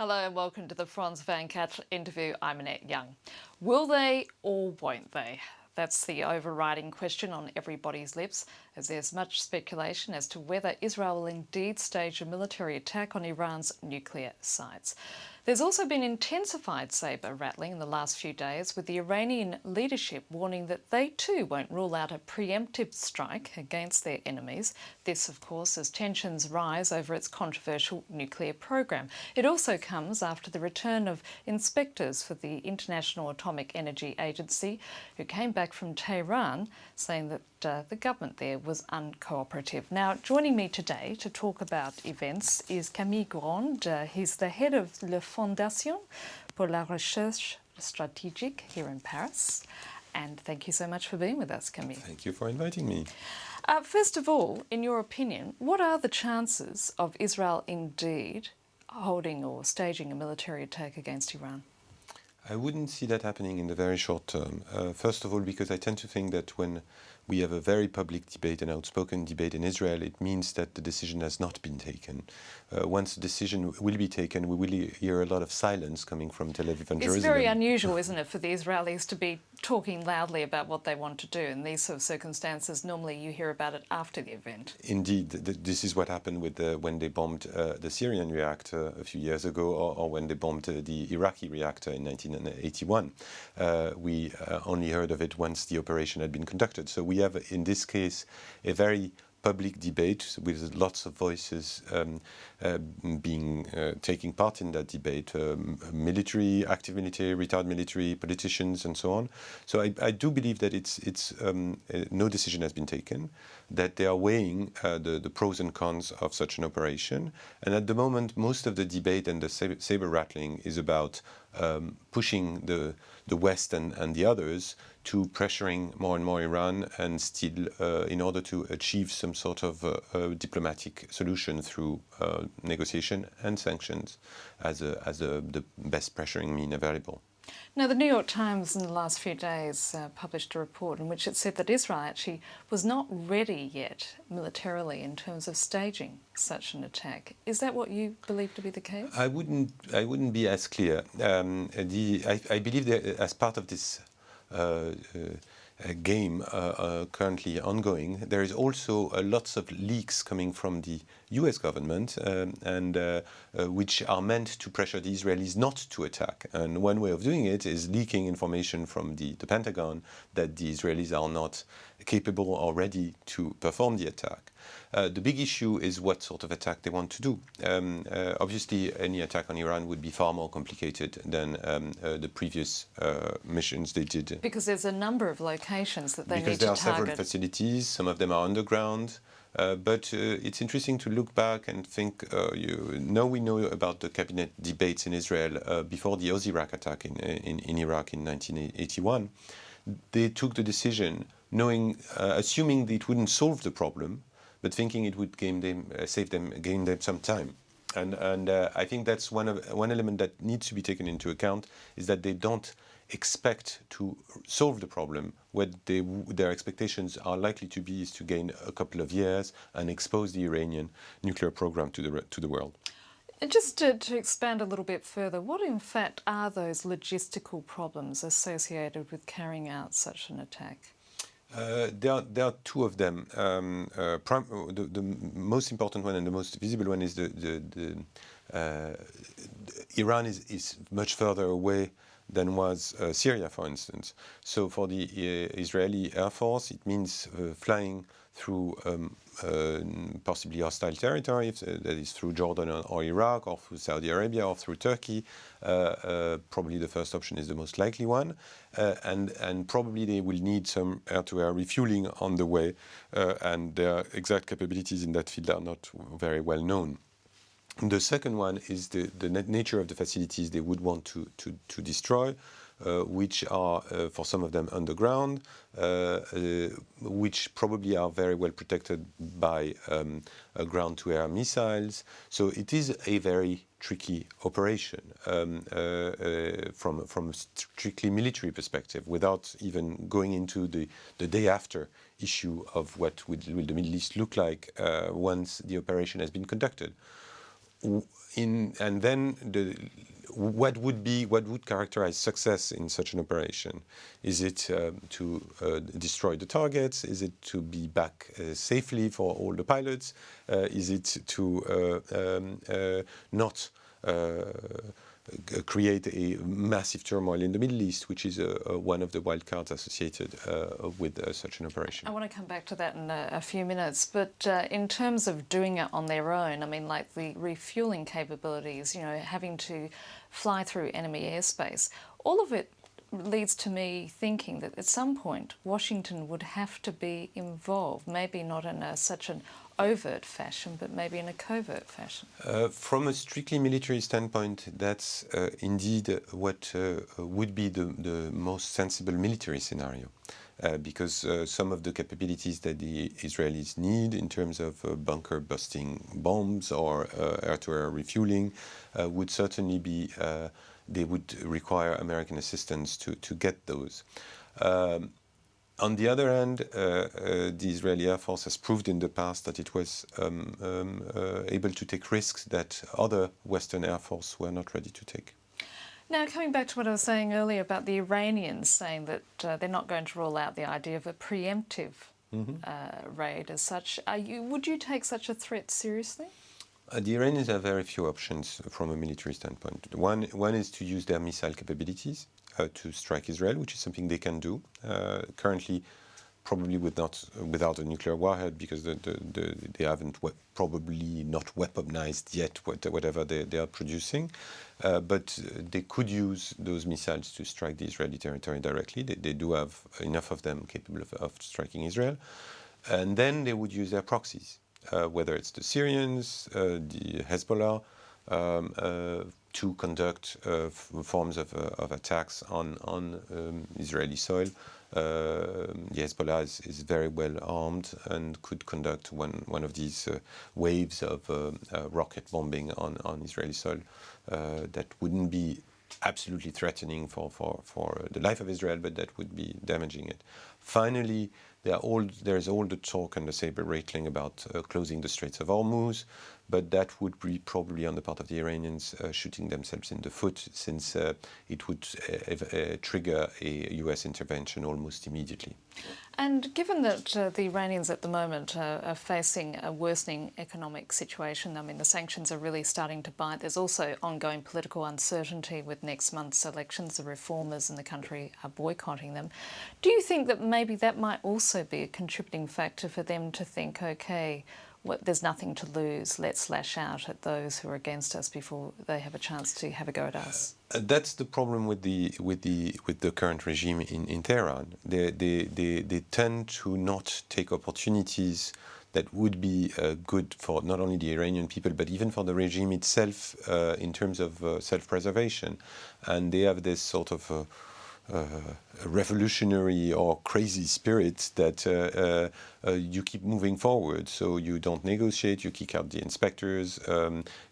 Hello and welcome to the Franz Van Cat interview. I'm Annette Young. Will they or won't they? That's the overriding question on everybody's lips, as there's much speculation as to whether Israel will indeed stage a military attack on Iran's nuclear sites. There's also been intensified sabre rattling in the last few days, with the Iranian leadership warning that they too won't rule out a preemptive strike against their enemies. This, of course, as tensions rise over its controversial nuclear program. It also comes after the return of inspectors for the International Atomic Energy Agency, who came back from Tehran saying that the government there was uncooperative. Now, joining me today to talk about events is Camille Grand. He's the head of La Fondation pour la Recherche Stratégique here in Paris. And thank you so much for being with us, Camille. Thank you for inviting me. First of all, in your opinion, what are the chances of Israel indeed holding or staging a military attack against Iran? I wouldn't see that happening in the very short term. First of all, because I tend to think that when we have a very public debate, an outspoken debate in Israel, it means that the decision has not been taken. Once the decision will be taken, we will hear a lot of silence coming from Tel Aviv and Jerusalem. It's very unusual, isn't it, for the Israelis to be talking loudly about what they want to do. In these sort of circumstances, normally you hear about it after the event. Indeed, this is what happened with when they bombed the Syrian reactor a few years ago, or when they bombed the Iraqi reactor in 1981. We only heard of it once the operation had been conducted. So we have, in this case, a very public debate with lots of voices taking part in that debate, military, active military, retired military, politicians, and so on. So I do believe that it's no decision has been taken, that they are weighing the pros and cons of such an operation. And at the moment, most of the debate and the saber rattling is about pushing the West and the others to pressuring more and more Iran, and still in order to achieve some sort of diplomatic solution through negotiation and sanctions as the best pressuring mean available. Now, the New York Times in the last few days published a report in which it said that Israel actually was not ready yet militarily in terms of staging such an attack. Is that what you believe to be the case? I wouldn't be as clear. I believe that as part of this game currently ongoing, there is also lots of leaks coming from the US government which are meant to pressure the Israelis not to attack. And one way of doing it is leaking information from the Pentagon that the Israelis are not capable or ready to perform the attack. The big issue is what sort of attack they want to do. Obviously, any attack on Iran would be far more complicated than the previous missions they did. Because there's a number of locations that they need to target. Because there are several facilities, some of them are underground. But it's interesting to look back and think, now we know about the cabinet debates in Israel before the Oziraq attack in Iraq in 1981. They took the decision assuming that it wouldn't solve the problem, but thinking it would gain them some time. And I think that's one element that needs to be taken into account, is that they don't expect to solve the problem. What their expectations are likely to be is to gain a couple of years and expose the Iranian nuclear program to the world. Just to expand a little bit further, what in fact are those logistical problems associated with carrying out such an attack? There are two of them. The most important one and the most visible one is Iran is much further away than was Syria, for instance. So for the Israeli Air Force, it means flying through possibly hostile territory, that is through Jordan or Iraq, or through Saudi Arabia, or through Turkey. Probably the first option is the most likely one. And probably they will need some air-to-air refueling on the way, and their exact capabilities in that field are not very well known. The second one is the nature of the facilities they would want to destroy, which are, for some of them, underground, which probably are very well protected by ground-to-air missiles. So it is a very tricky operation from a strictly military perspective, without even going into the day-after issue of what will the Middle East look like once the operation has been conducted. and then what would characterize success in such an operation? Is it to destroy the targets? Is it to be back safely for all the pilots? Is it to not create a massive turmoil in the Middle East, which is one of the wild cards associated with such an operation? I want to come back to that in a few minutes, but in terms of doing it on their own, I mean, like the refueling capabilities, having to fly through enemy airspace, all of it leads to me thinking that at some point Washington would have to be involved, maybe not in such an overt fashion, but maybe in a covert fashion. From a strictly military standpoint, that's indeed what would be the most sensible military scenario. Because some of the capabilities that the Israelis need in terms of bunker busting bombs or air-to-air refueling would certainly be, they would require American assistance to get those. On the other hand, the Israeli Air Force has proved in the past that it was able to take risks that other Western Air Force were not ready to take. Now, coming back to what I was saying earlier about the Iranians saying that they're not going to rule out the idea of a preemptive raid as such, would you take such a threat seriously? The Iranians have very few options from a military standpoint. One is to use their missile capabilities to strike Israel, which is something they can do. Currently, probably without a nuclear warhead, because they haven't probably not weaponized yet whatever they are producing. But they could use those missiles to strike the Israeli territory directly. They do have enough of them capable of striking Israel. And then they would use their proxies, whether it's the Syrians, the Hezbollah, to conduct forms of attacks on Israeli soil. The Hezbollah is very well armed and could conduct one of these waves of rocket bombing on Israeli soil that wouldn't be absolutely threatening for the life of Israel, but that would be damaging it. Finally, there's all the talk and the saber rattling about closing the Straits of Hormuz, but that would be probably on the part of the Iranians shooting themselves in the foot, since it would trigger a US intervention almost immediately. And given that the Iranians at the moment are facing a worsening economic situation, I mean, the sanctions are really starting to bite. There's also ongoing political uncertainty with next month's elections. The reformers in the country are boycotting them. Do you think that maybe that might also be a contributing factor for them to think, okay, there's nothing to lose, let's lash out at those who are against us before they have a chance to have a go at us? That's the problem with the current regime in Tehran. They tend to not take opportunities that would be good for not only the Iranian people, but even for the regime itself in terms of self-preservation. And they have this sort of revolutionary or crazy spirit that you keep moving forward. So you don't negotiate, you kick out the inspectors,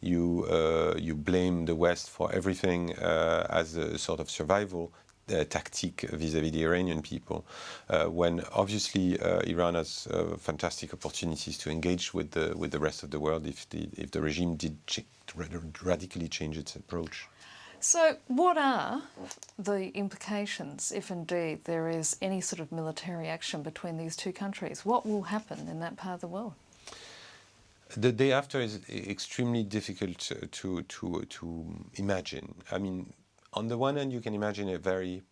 you blame the West for everything as a sort of survival tactique vis-à-vis the Iranian people, when obviously Iran has fantastic opportunities to engage with the rest of the world if the regime did radically change its approach. So what are the implications if indeed there is any sort of military action between these two countries? What will happen in that part of the world? The day after is extremely difficult to imagine. I mean, on the one hand, you can imagine a very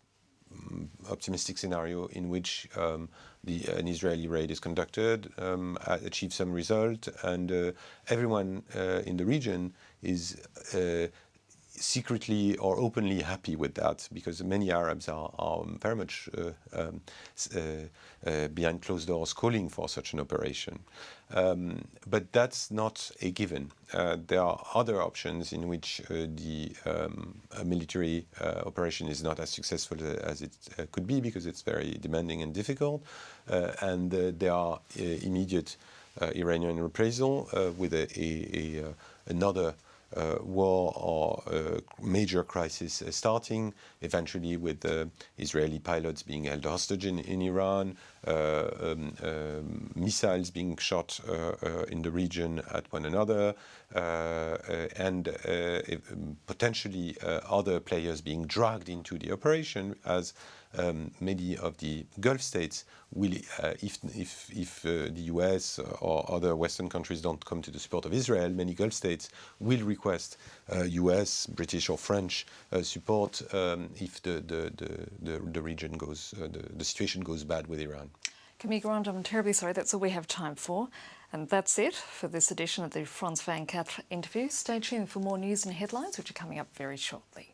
optimistic scenario in which an Israeli raid is conducted, achieves some result, and everyone in the region is secretly or openly happy with that, because many Arabs are very much behind closed doors calling for such an operation. But that's not a given. There are other options in which the military operation is not as successful as it could be, because it's very demanding and difficult. And there are immediate Iranian reprisal with another war or major crisis starting, eventually with Israeli pilots being held hostage in Iran, missiles being shot in the region at one another, and potentially other players being dragged into the operation, as many of the Gulf states will, if the US or other Western countries don't come to the support of Israel, many Gulf states will request US, British or French support if the region goes, the situation goes bad with Iran. Camille, I'm terribly sorry, that's all we have time for. And that's it for this edition of the Franz van Catre interview. Stay tuned for more news and headlines, which are coming up very shortly.